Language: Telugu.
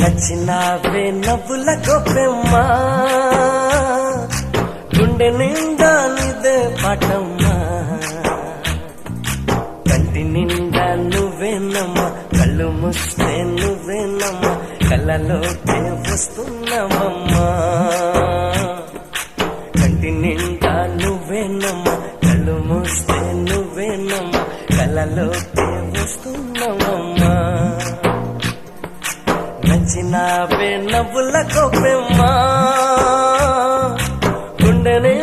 నచ్చినావే నవ్వుల గొప్పెమ్మా గుండె నిండా నీదే పాటమ్మా కంటి నిండా నువ్వేనమ్మా కళ్ళు మూస్తే నువ్వేనమ్మా కళ్ళలోకే వస్తున్నావమ్మా కంటి నిండా నువ్వేనమ్మా కళ్ళు మూస్తే నువ్వేనమ్మా కళ్ళలోకే వస్తున్నావమ్మా నచ్చినావే నవ్వుల గొప్పెమ్మా గుండెనే